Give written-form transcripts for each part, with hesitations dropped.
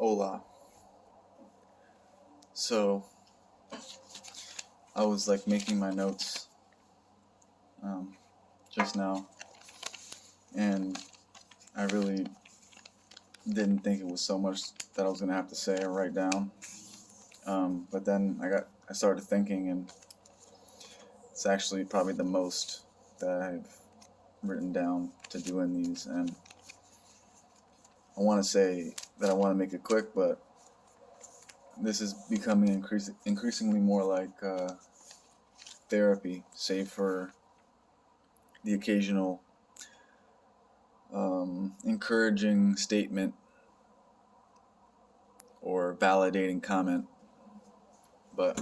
Hola. So I was like making my notes um, just now, and I really didn't think it was so much that I was gonna have to say or write down. But then I started thinking, and it's actually probably the most that I've written down to do in these. And I want to say that I want to make it quick, but this is becoming increasingly more like therapy, save for the occasional encouraging statement or validating comment. But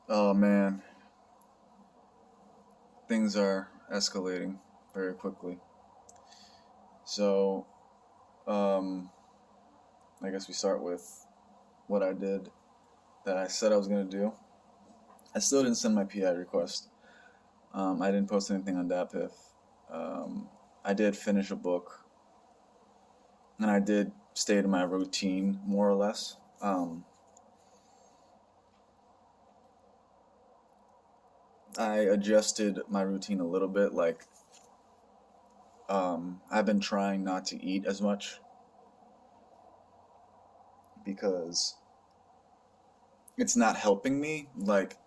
oh man, things are escalating very quickly. So um, I guess we start with what I did that I said I was gonna do. I still didn't send my PI request. I didn't post anything on DatPiff. Um, I did finish a book, and I did stay to my routine more or less. I adjusted my routine a little bit. Like, I've been trying not to eat as much because it's not helping me. Like,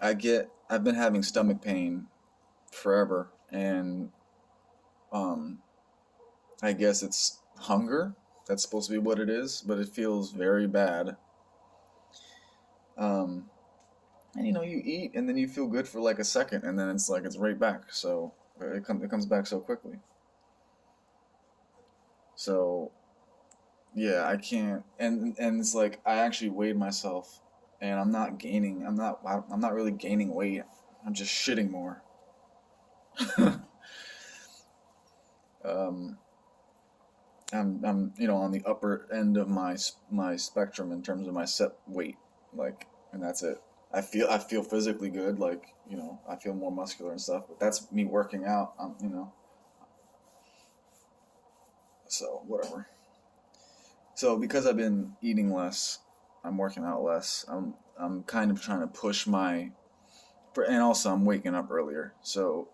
I've been having stomach pain forever, and um, I guess it's hunger. That's supposed to be what it is, but it feels very bad. Um, and you eat, and then you feel good for like a second, and then it's like it's right back. So it comes back so quickly. So yeah, I can't, and it's like I actually weighed myself, and I'm not gaining. I'm not really gaining weight. I'm just shitting more. um, I'm on the upper end of my spectrum in terms of my set weight, like, and that's it. I feel physically good, like I feel more muscular and stuff, but that's me working out. So whatever. So because I've been eating less, I'm working out less. I'm kind of trying to push and also I'm waking up earlier. So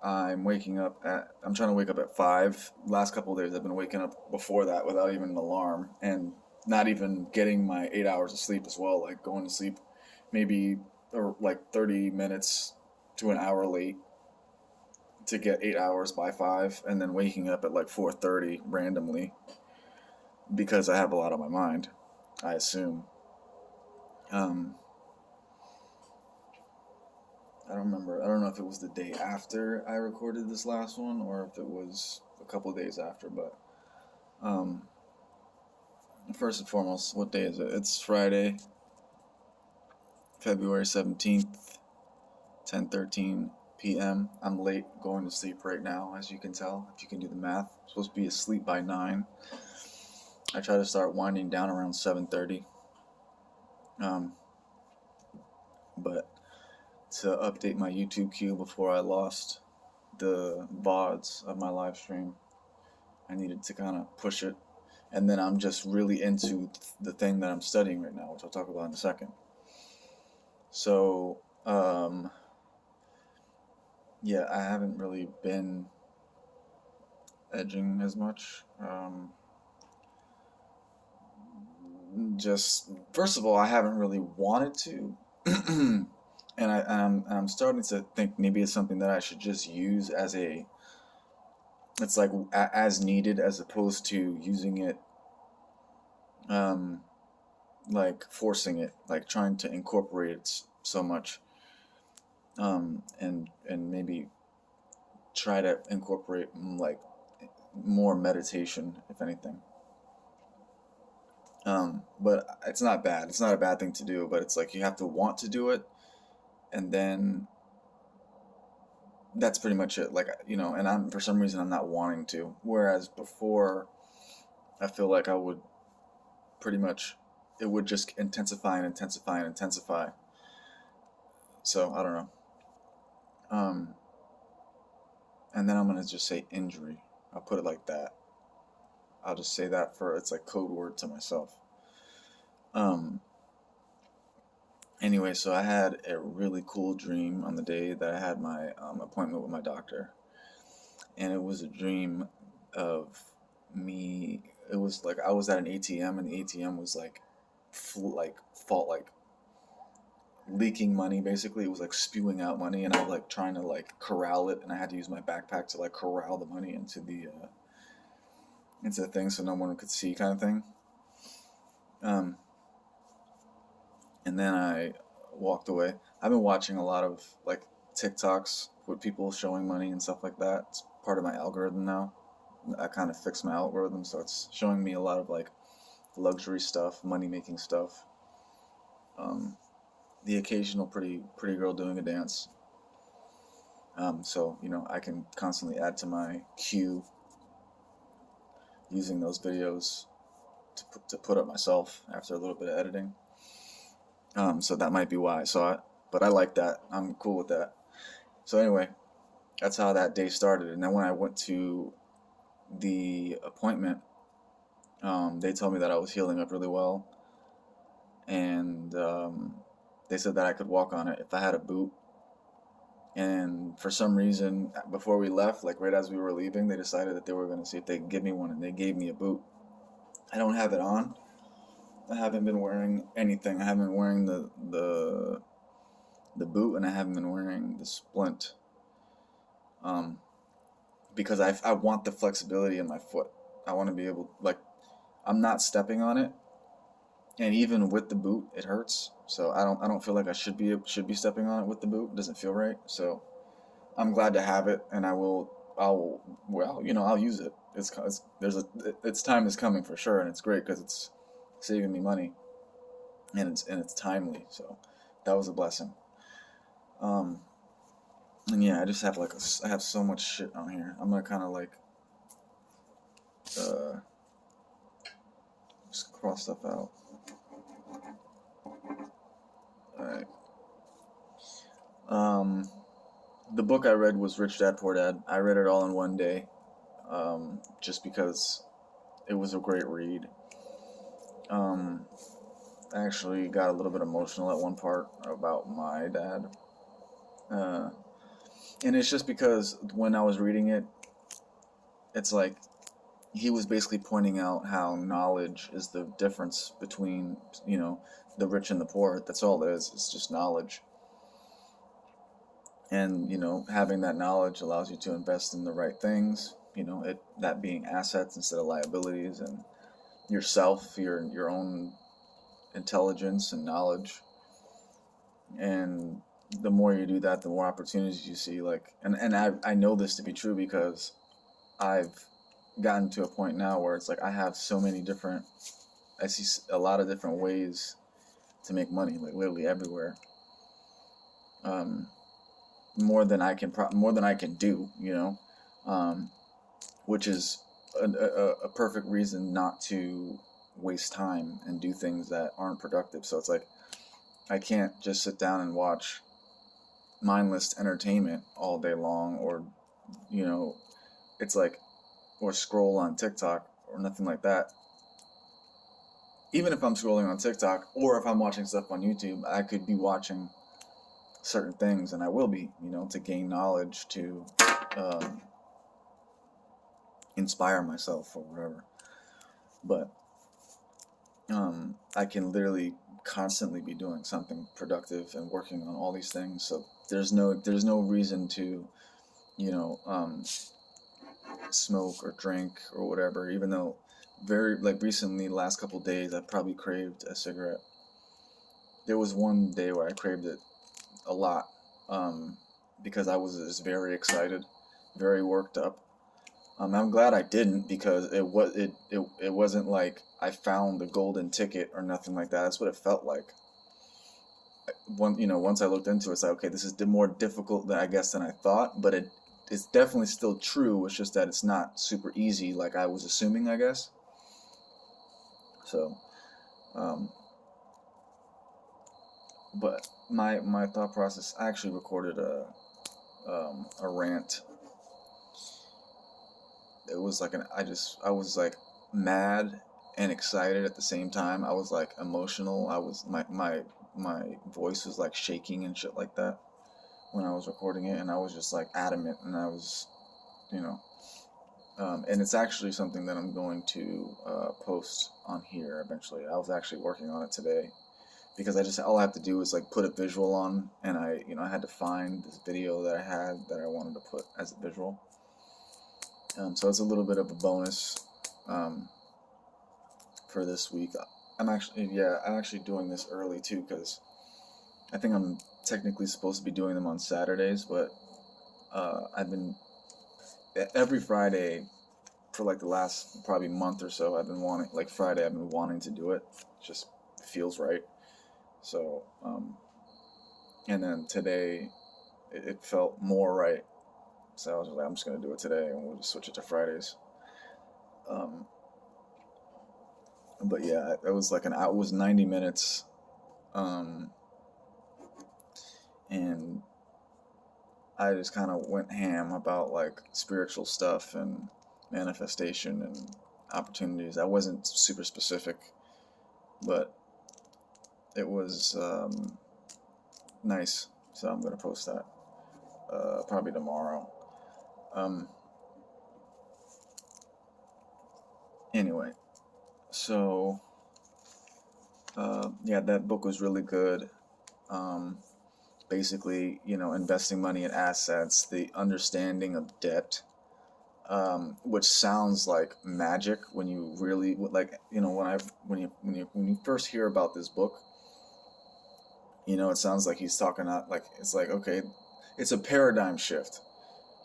I'm trying to wake up at 5. Last couple of days I've been waking up before that without even an alarm and not even getting my 8 hours of sleep as well. Like going to sleep maybe or like 30 minutes to an hour late to get 8 hours by 5, and then waking up at like 4:30 randomly because I have a lot on my mind. I assume. Um, I don't remember. I don't know if it was the day after I recorded this last one or if it was a couple of days after. But um, first and foremost, what day is it? It's Friday, February 17th, 10:13 p.m. I'm late going to sleep right now, as you can tell, if you can do the math. I'm supposed to be asleep by 9. I try to start winding down around 7:30. Um, but to update my YouTube queue before I lost the VODs of my live stream, I needed to kind of push it. And then I'm just really into the thing that I'm studying right now, which I'll talk about in a second. So, yeah, I haven't really been edging as much. Just first of all, I haven't really wanted to, and I'm starting to think maybe it's something that I should just use as it's like as needed as opposed to using it um, like forcing it, like trying to incorporate it so much, and maybe try to incorporate like more meditation, if anything. But it's not bad. It's not a bad thing to do, but it's like you have to want to do it, and then that's pretty much it. Like and I'm for some reason I'm not wanting to. Whereas before, I feel like I would pretty much it would just intensify and intensify and intensify. So I don't know. Um, and then I'm gonna just say injury. I'll put it like that. I'll just say that for it's like code word to myself. Um, anyway, so I had a really cool dream on the day that I had my appointment with my doctor, and it was a dream of me. It was like I was at an ATM, and the ATM was like, fault like leaking money. Basically, it was like spewing out money, and I was like trying to like corral it, and I had to use my backpack to like corral the money into the thing so no one could see, kind of thing. Um, and then I walked away. I've been watching a lot of like TikToks with people showing money and stuff like that. It's part of my algorithm now. I kind of fixed my algorithm, so it's showing me a lot of like luxury stuff, money making stuff. Um, the occasional pretty girl doing a dance. So I can constantly add to my queue using those videos to put up myself after a little bit of editing. So that might be why I saw it, but I like that. I'm cool with that. So anyway, that's how that day started. And then when I went to the appointment, they told me that I was healing up really well, and they said that I could walk on it if I had a boot. And for some reason, before we left, like right as we were leaving, they decided that they were going to see if they could give me one, and they gave me a boot. I don't have it on. I haven't been wearing anything. I haven't been wearing the boot, and I haven't been wearing the splint. Because I want the flexibility in my foot. I want to be able, like, I'm not stepping on it, and even with the boot, it hurts. So I don't feel like I should be stepping on it with the boot. It doesn't feel right. So I'm glad to have it, and I'll use it. Its time is coming for sure, and it's great because it's saving me money, and it's timely. So that was a blessing. Um, and yeah, I just have I have so much shit on here. I'm gonna kind of like uh, just cross stuff out. All right. The book I read was Rich Dad Poor Dad. I read it all in one day, just because it was a great read. I actually got a little bit emotional at one part about my dad. Uh, and it's just because when I was reading it, it's like he was basically pointing out how knowledge is the difference between, the rich and the poor. That's all it is. It's just knowledge. And, having that knowledge allows you to invest in the right things, that being assets instead of liabilities, and yourself, your own intelligence and knowledge. And the more you do that, the more opportunities you see. Like, and I know this to be true because I've gotten to a point now where it's like I see a lot of different ways to make money, like literally everywhere. More than I can do, which is a perfect reason not to waste time and do things that aren't productive. So it's like I can't just sit down and watch mindless entertainment all day long, or it's like, or scroll on TikTok or nothing like that. Even if I'm scrolling on TikTok or if I'm watching stuff on YouTube, I could be watching certain things, and I will be, to gain knowledge, to inspire myself or whatever. But I can literally constantly be doing something productive and working on all these things. So there's no reason to, smoke or drink or whatever. Even though very like recently, the last couple of days, I probably craved a cigarette. There was one day where I craved it a lot, because I was just very excited, very worked up. I'm glad I didn't, because it wasn't like I found the golden ticket or nothing like that. That's what it felt like. Once I looked into it, it's like, okay, this is more difficult than I thought, but it's definitely still true. It's just that it's not super easy like I was assuming, I guess. So, but my thought process, I actually recorded a rant. It was like I was like mad and excited at the same time. I was like emotional. I was my voice was like shaking and shit like that when I was recording it, and I was just like adamant, and I was, you know, and it's actually something that I'm going to post on here eventually. I was actually working on it today because all I have to do is like put a visual on, and I had to find this video that I had that I wanted to put as a visual. So it's a little bit of a bonus for this week. I'm actually doing this early too, because I think I'm technically supposed to be doing them on Saturdays, but I've been every Friday for like the last probably month or so. I've been wanting, like Friday, I've been wanting to do it. It just feels right. So, and then today, it felt more right. So I was like, I'm just gonna do it today, and we'll just switch it to Fridays. Um, but yeah, it was like it was 90 minutes, um, and I just kind of went ham about like spiritual stuff and manifestation and opportunities. I wasn't super specific, but it was nice. So I'm gonna post that probably tomorrow. Anyway, so yeah, that book was really good. Basically, investing money in assets, the understanding of debt, which sounds like magic when you really like, when you first hear about this book, it sounds like he's talking out like it's like, okay, it's a paradigm shift,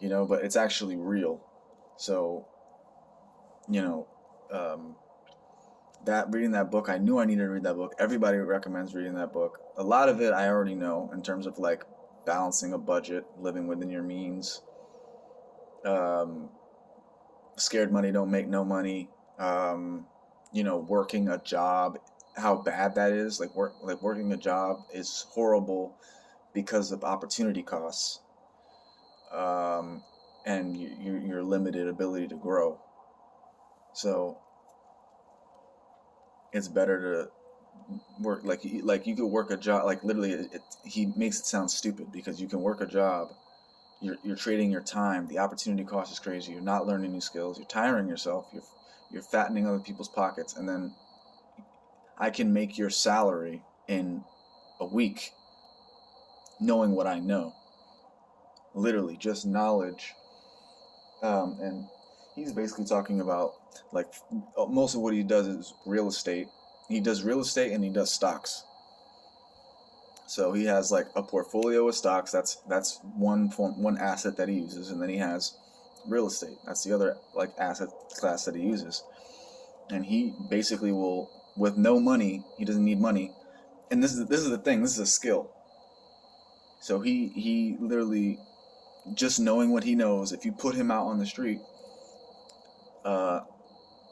but it's actually real. So, you know, um, that reading that book, I knew I needed to read that book. Everybody recommends reading that book. A lot of it I already know in terms of like balancing a budget, living within your means. Um, Scared money don't make no money. Working a job, how bad that is. Like working a job is horrible because of opportunity costs, um, and your limited ability to grow. So it's better to work like you could work a job, like literally he makes it sound stupid because you can work a job. You're trading your time. The opportunity cost is crazy. You're not learning new skills. You're tiring yourself. You're fattening other people's pockets, and then I can make your salary in a week knowing what I know. Literally just knowledge. And he's basically talking about like most of what he does is real estate. He does real estate and he does stocks. So he has like a portfolio of stocks. That's one asset that he uses, and then he has real estate. That's the other like asset class that he uses. And he basically will, with no money, he doesn't need money. And this is the thing. This is a skill. So he literally, just knowing what he knows, if you put him out on the street, uh,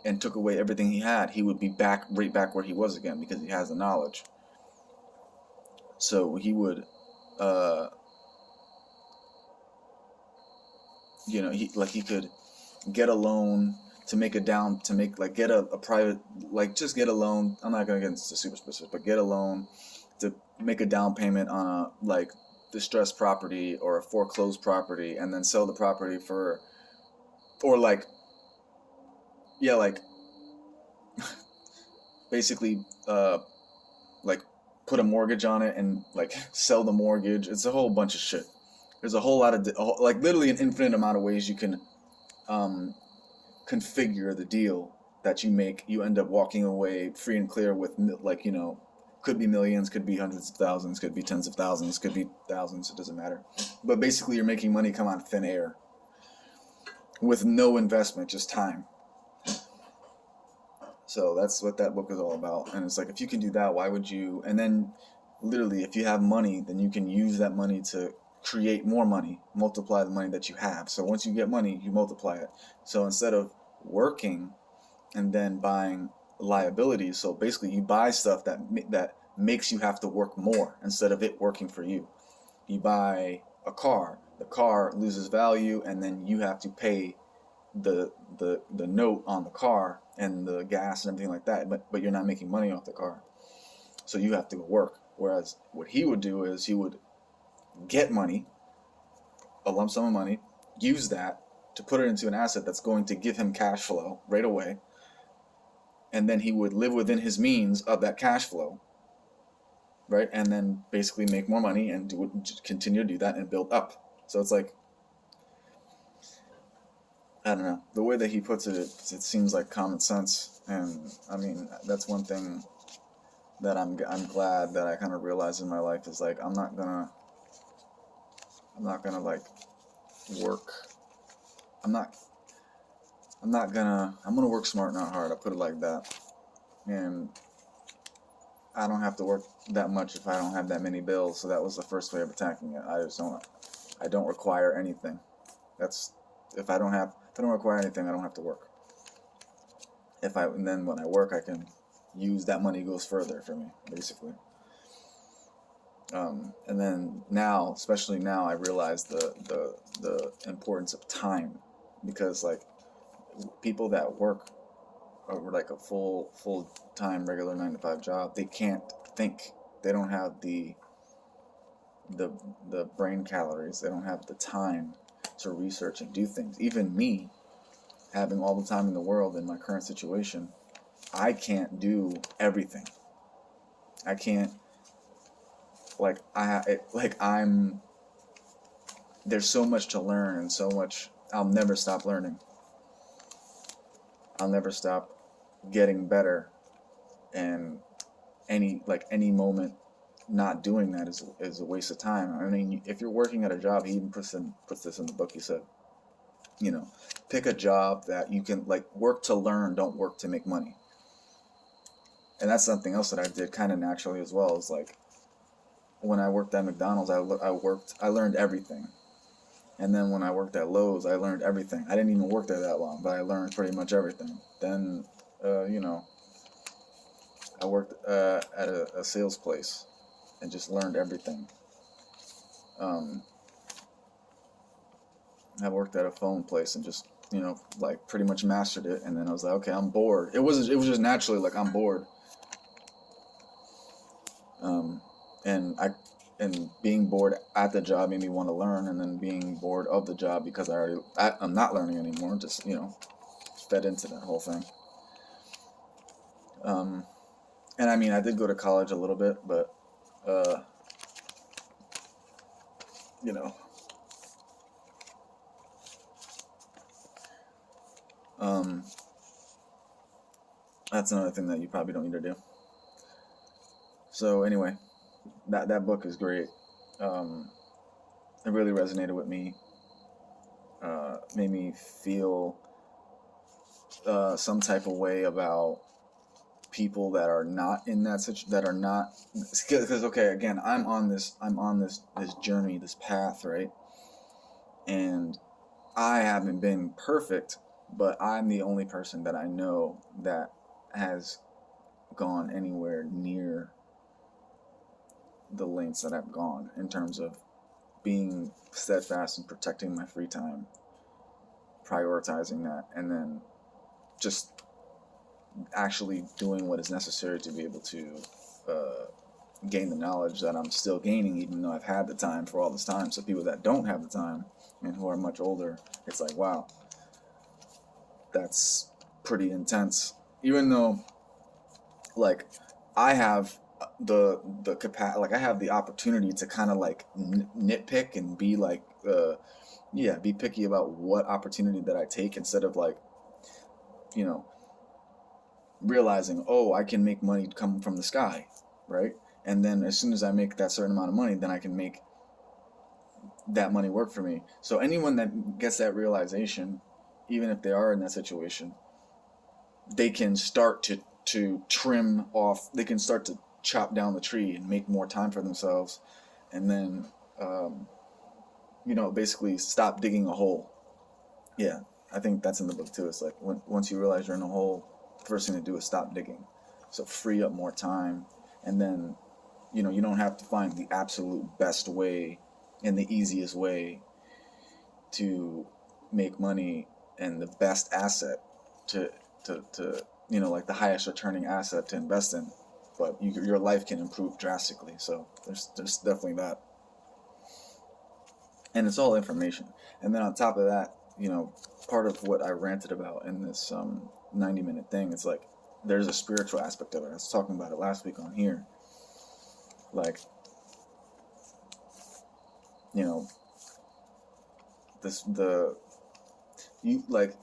and took away everything he had, he would be right back where he was again because he has the knowledge. So he would, uh, he could get a loan to make get a private, like just get a loan. I'm not gonna get into super specific, but get a loan to make a down payment on a like distressed property or a foreclosed property, and then sell the property for, or like, yeah, like basically, like put a mortgage on it and like sell the mortgage. It's a whole bunch of shit. There's a whole lot of like literally an infinite amount of ways you can configure the deal that you make. You end up walking away free and clear with like, could be millions, could be hundreds of thousands, could be tens of thousands, could be thousands. It doesn't matter. But basically, you're making money come on thin air with no investment, just time. So that's what that book is all about. And it's like, if you can do that, why would you? And then literally, if you have money, then you can use that money to create more money, multiply the money that you have. So once you get money, you multiply it. So instead of working and then buying liabilities, so basically you buy stuff that makes you have to work more instead of it working for you. You buy a car, the car loses value, and then you have to pay the note on the car and the gas and everything like that, but you're not making money off the car, so you have to go work. Whereas what he would do is he would get money, a lump sum of money, use that to put it into an asset that's going to give him cash flow right away, and then he would live within his means of that cash flow, right? And then basically make more money and continue to do that and build up. So it's like, I don't know, the way that he puts it, it seems like common sense. And I mean, that's one thing that I'm glad that I kind of realized in my life is like, I'm not gonna like work. I'm gonna work smart, not hard. I put it like that. And I don't have to work that much if I don't have that many bills. So that was the first way of attacking it. I don't require anything. If I don't require anything, I don't have to work. And then when I work, I can use that money goes further for me, basically. And then now, especially now, I realize the importance of time, because like people that work or like a full time regular 9 to 5 job, they can't think. They don't have the brain calories. They don't have the time to research and do things. Even me, having all the time in the world in my current situation, I can't do everything. I can't, like, there's so much to learn and so much. I'll never stop learning. I'll never stop getting better, and any moment not doing that is a waste of time. I mean, if you're working at a job, he even puts this in the book. He said, pick a job that you can like work to learn, don't work to make money. And that's something else that I did kind of naturally as well. Is like when I worked at McDonald's, I learned everything. And then when I worked at Lowe's, I learned everything. I didn't even work there that long, but I learned pretty much everything. Then, I worked at a sales place and just learned everything. I worked at a phone place and just, like pretty much mastered it. And then I was like, okay, I'm bored. It was just naturally like, I'm bored. And being bored at the job made me want to learn, and then being bored of the job because I'm not learning anymore, just, fed into that whole thing. And I mean, I did go to college a little bit, but, that's another thing that you probably don't need to do. So anyway, that book is great. It really resonated with me. Made me feel some type of way about people that are not in that situation, that are not, because okay, again, I'm on this journey, this path, right? And I haven't been perfect, but I'm the only person that I know that has gone anywhere near the lengths that I've gone in terms of being steadfast and protecting my free time, prioritizing that, and then just actually doing what is necessary to be able to gain the knowledge that I'm still gaining, even though I've had the time for all this time. So people that don't have the time and who are much older, it's like, wow, that's pretty intense. Even though, like, I have the capacity, like I have the opportunity to kind of like nitpick and be like, be picky about what opportunity that I take, instead of like, realizing, oh, I can make money come from the sky, right? And then as soon as I make that certain amount of money, then I can make that money work for me. So anyone that gets that realization, even if they are in that situation, they can start to trim off, they can start to chop down the tree and make more time for themselves, and then basically stop digging a hole. Yeah, I think that's in the book too. It's like once you realize you're in a hole, the first thing to do is stop digging. So free up more time, and then you don't have to find the absolute best way and the easiest way to make money and the best asset to like the highest returning asset to invest in. But your life can improve drastically. So there's definitely that, and it's all information. And then on top of that, part of what I ranted about in this 90-minute thing, it's like there's a spiritual aspect of it. I was talking about it last week on here. Like,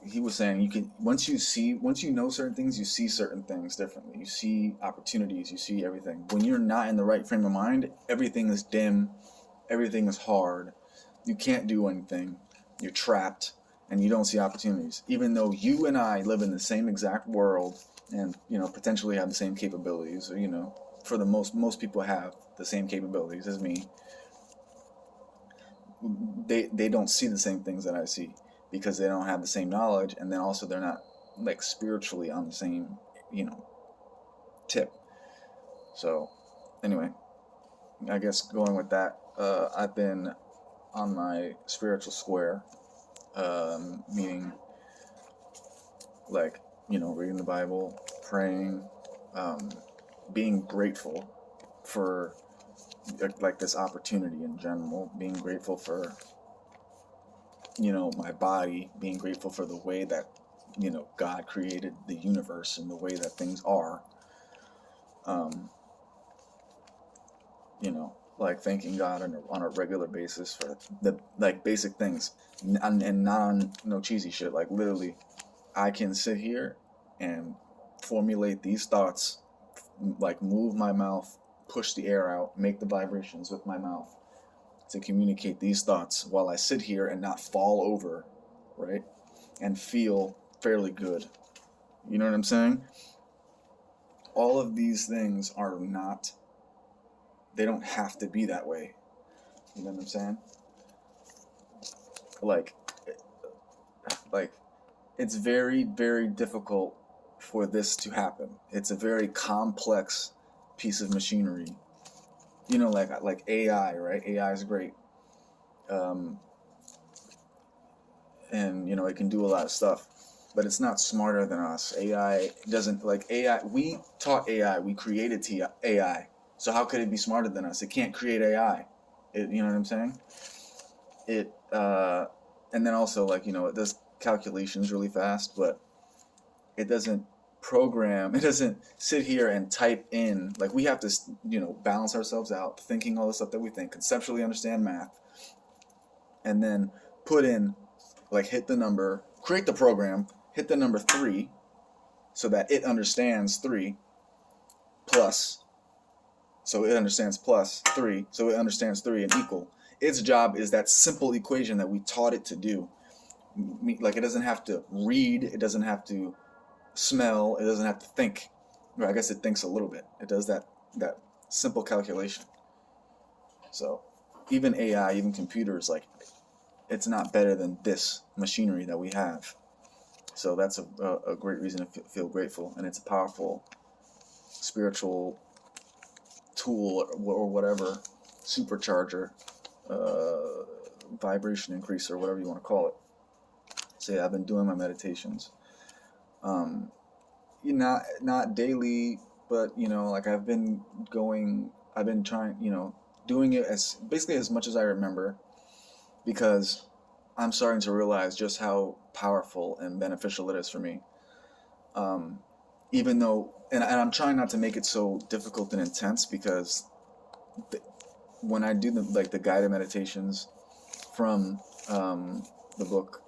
he was saying, you can, once you know certain things, you see certain things differently. You see opportunities, you see everything. When you're not in the right frame of mind, everything is dim, everything is hard. You can't do anything. You're trapped, and you don't see opportunities. Even though you and I live in the same exact world, and potentially have the same capabilities, or for the most people have the same capabilities as me. They don't see the same things that I see, because they don't have the same knowledge, and then also they're not like spiritually on the same tip. So anyway, I guess going with that, I've been on my spiritual square, meaning like reading the Bible, praying, being grateful for like this opportunity in general, being grateful for my body, being grateful for the way that God created the universe and the way that things are, like thanking God on a regular basis for the like basic things, and not on no cheesy shit. Like literally, I can sit here and formulate these thoughts, like move my mouth, push the air out, make the vibrations with my mouth to communicate these thoughts while I sit here and not fall over, right? And feel fairly good. You know what I'm saying? All of these things are not, they don't have to be that way. You know what I'm saying? Like it's very, very difficult for this to happen. It's a very complex piece of machinery. Like AI, right? AI is great. And it can do a lot of stuff, but it's not smarter than us. AI doesn't, like AI, we taught AI, we created AI. So how could it be smarter than us? It can't create AI. You know what I'm saying? And then also, like, it does calculations really fast, but it doesn't program, it doesn't sit here and type in, like we have to, balance ourselves out, thinking all the stuff that we think, conceptually understand math, and then put in, like, hit the number, create the program, hit the number 3 so that it understands 3 plus, so it understands plus 3, so it understands 3 and equal. Its job is that simple equation that we taught it to do. Like, it doesn't have to read, it doesn't have to smell, it doesn't have to think. Well, I guess it thinks a little bit. It does that simple calculation. So even AI, even computers, like, it's not better than this machinery that we have. So that's a great reason to feel grateful, and it's a powerful spiritual tool or whatever, supercharger, vibration increaser, whatever you want to call it. So yeah, I've been doing my meditations. Not daily, but like I've been trying, doing it as basically as much as I remember, because I'm starting to realize just how powerful and beneficial it is for me. Even though, and I'm trying not to make it so difficult and intense, because when I do the guided meditations from the book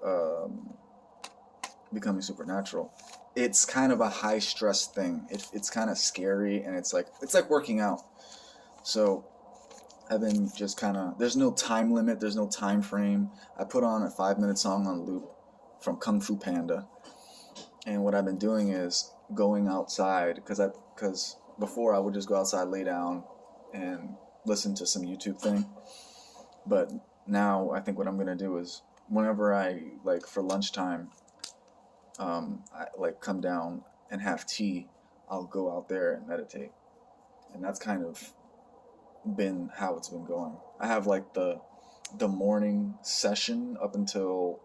Becoming Supernatural, it's kind of a high stress thing. It's kind of scary, and it's like working out. So I've been just kind of, there's no time limit, there's no time frame. I put on a 5-minute song on loop from Kung Fu Panda, and what I've been doing is going outside, because before I would just go outside, lay down, and listen to some YouTube thing. But now I think what I'm gonna do is, whenever I, like, for lunchtime, I like come down and have tea, I'll go out there and meditate. And that's kind of been how it's been going. I have like the morning session up until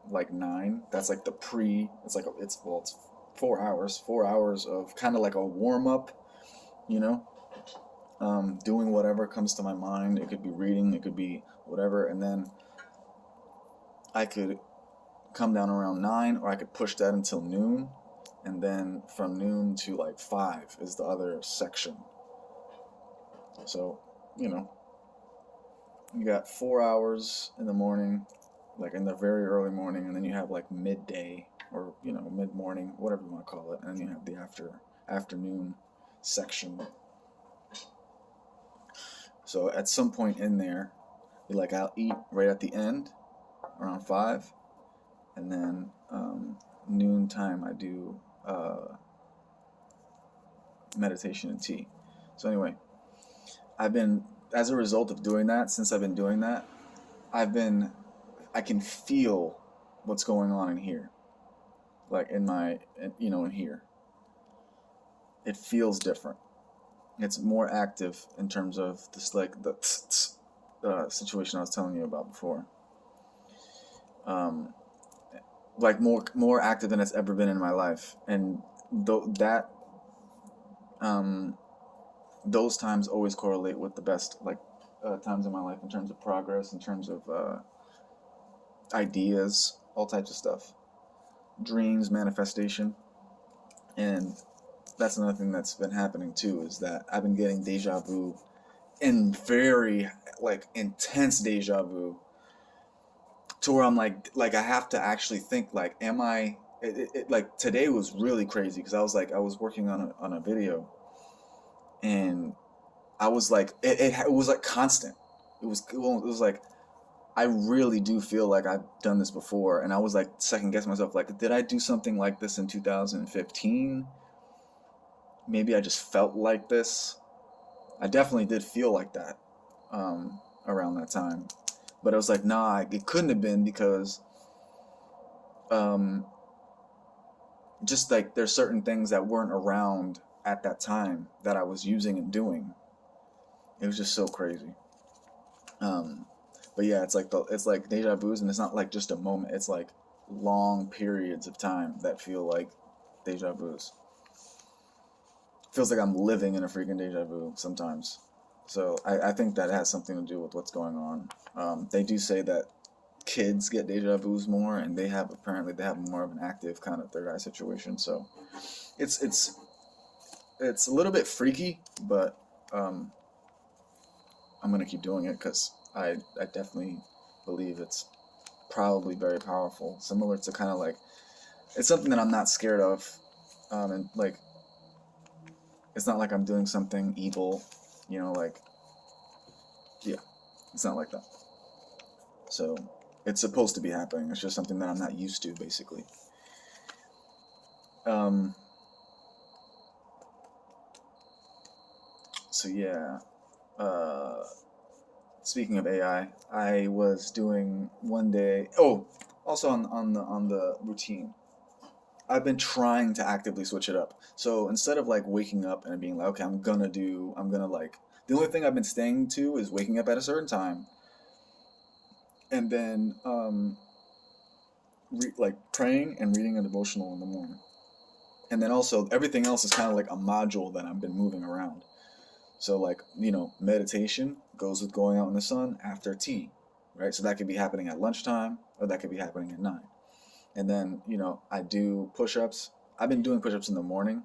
like 9. That's like the pre. It's like it's 4 hours. 4 hours of kind of like a warm up, you know, doing whatever comes to my mind. It could be reading, it could be whatever, and then I could come down around 9, or I could push that until noon, and then from noon to like 5 is the other section. So, you know, you got 4 hours in the morning, like in the very early morning, and then you have like midday, or mid morning, whatever you want to call it, and then you have the afternoon section. So at some point in there, like I'll eat right at the end, around 5, and then noon time I do meditation and tea. So anyway, as a result of doing that, since I've been doing that, I can feel what's going on in here, like in here. It feels different. It's more active in terms of this, like the situation I was telling you about before. Like more active than it's ever been in my life, and those times always correlate with the best times in my life in terms of progress, in terms of ideas, all types of stuff, dreams, manifestation. And that's another thing that's been happening too, is that I've been getting deja vu, and very intense deja vu, to where I'm like I have to actually think, like, am I like today was really crazy, because I was working on a video, and I was like it was like constant. It was like, I really do feel like I've done this before, and I was like second guessing myself, like, did I do something like this in 2015? Maybe I just felt like this. I definitely did feel like that around that time, but I was like, nah, it couldn't have been, because just like there's certain things that weren't around at that time that I was using and doing. It was just so crazy. But yeah, it's like deja vu's, and it's not like just a moment. It's like long periods of time that feel like deja vu's. Feels like I'm living in a freaking deja vu sometimes. So I think that has something to do with what's going on. They do say that kids get deja vu's more, and apparently they have more of an active kind of third eye situation. So it's a little bit freaky, but I'm gonna keep doing it, because I definitely believe it's probably very powerful. Similar to kind of like, it's something that I'm not scared of, and like, it's not like I'm doing something evil, like, yeah, it's not like that. So it's supposed to be happening. It's just something that I'm not used to, basically. So yeah. Speaking of AI, I was doing one day. Oh, also on the routine, I've been trying to actively switch it up. So instead of like waking up and being like, okay, I'm gonna like, the only thing I've been staying to is waking up at a certain time, and then like praying and reading a devotional in the morning, and then also everything else is kind of like a module that I've been moving around. So like, meditation goes with going out in the sun after tea, right? So that could be happening at lunchtime, or that could be happening at 9. And then, I do push-ups. I've been doing push-ups in the morning,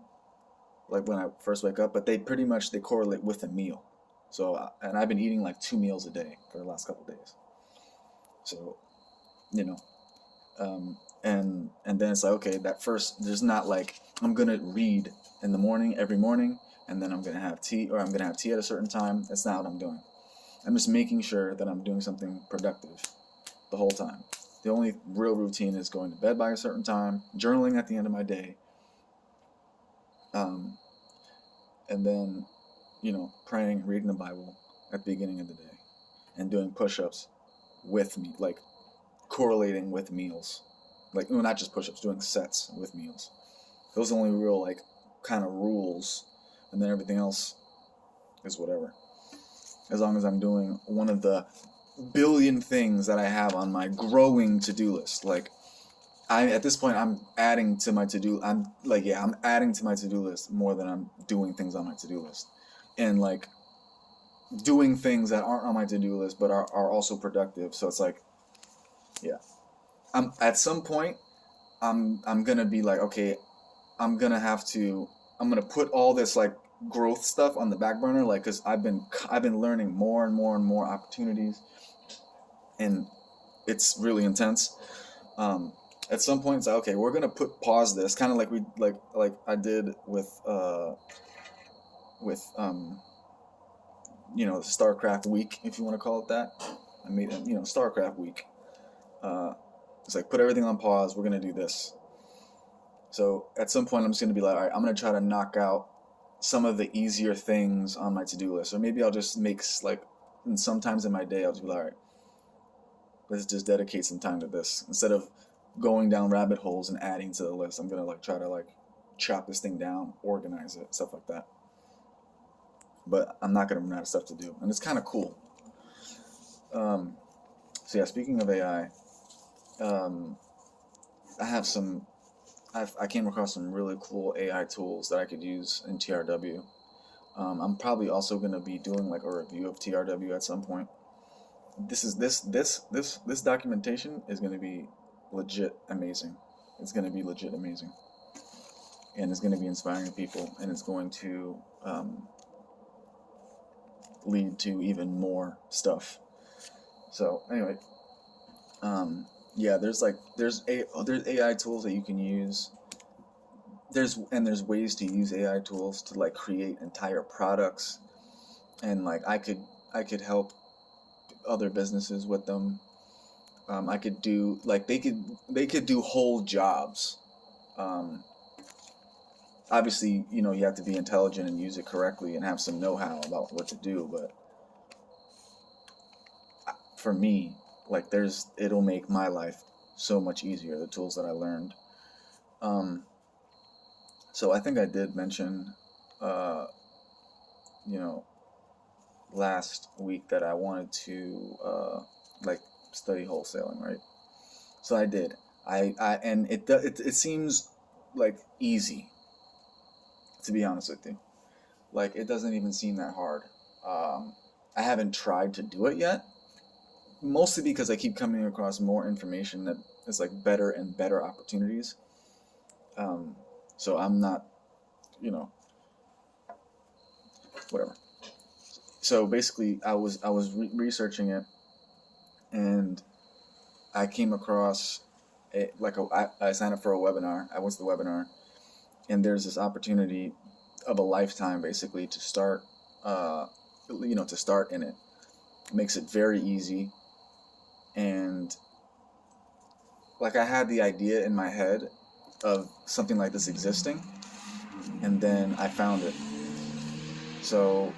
like when I first wake up, but they correlate with a meal. So, and I've been eating like 2 meals a day for the last couple of days. So, and then it's like, okay, that first, there's not like, I'm gonna read in the morning, every morning, and then I'm gonna have tea, or I'm gonna have tea at a certain time. That's not what I'm doing. I'm just making sure that I'm doing something productive the whole time. The only real routine is going to bed by a certain time, journaling at the end of my day, and then, praying, reading the Bible at the beginning of the day, and doing push-ups with me, like correlating with meals. Like, not just push-ups, doing sets with meals. Those are the only real, like, kind of rules, and then everything else is whatever. As long as I'm doing one of the billion things that I have on my growing to-do list. Like, at this point I'm adding to my to-do. I'm adding to my to-do list more than I'm doing things on my to-do list, and like doing things that aren't on my to-do list but are also productive. So it's like, yeah, I'm at some point I'm gonna be like, okay, I'm gonna have to I'm gonna put all this like growth stuff on the back burner, like, because I've been learning more and more and more opportunities, and it's really intense. Um, at some point, it's like, okay, we're gonna pause this, kind of like we like I did with StarCraft week, if you want to call it that. I made it, StarCraft week. It's like, put everything on pause. We're gonna do this. So at some point, I'm just gonna be like, all right, I'm gonna try to knock out some of the easier things on my to-do list, or maybe I'll just make like, and sometimes in my day, I'll just be like, all right, let's just dedicate some time to this instead of going down rabbit holes and adding to the list. I'm gonna like try to like chop this thing down, organize it, stuff like that. But I'm not gonna run out of stuff to do, and it's kind of cool. So yeah, speaking of AI, I have some. I came across some really cool AI tools that I could use in TRW. I'm probably also gonna be doing like a review of TRW at some point. This documentation is gonna be legit amazing. It's gonna be legit amazing, and it's gonna be inspiring to people, and it's going to lead to even more stuff. So anyway, yeah, there's AI tools that you can use. There's ways to use AI tools to like create entire products, and like I could help other businesses with them. I could do like they could do whole jobs. Um, Obviously, you have to be intelligent and use it correctly and have some know-how about what to do. But for me, like it'll make my life so much easier. The tools that I learned. Um, so I think I did mention, uh, you know, last week that I wanted to like study wholesaling, right? So I did. And it seems like easy, to be honest with you. Like, it doesn't even seem that hard. I haven't tried to do it yet, mostly because I keep coming across more information that is like better and better opportunities. Um, so I'm not, you know, whatever. So basically, I was researching it, and I came across I signed up for a webinar. I went to the webinar, and there's this opportunity of a lifetime, basically, to start, to start in it. It makes it very easy, and like, I had the idea in my head of something like this existing, and then I found it. So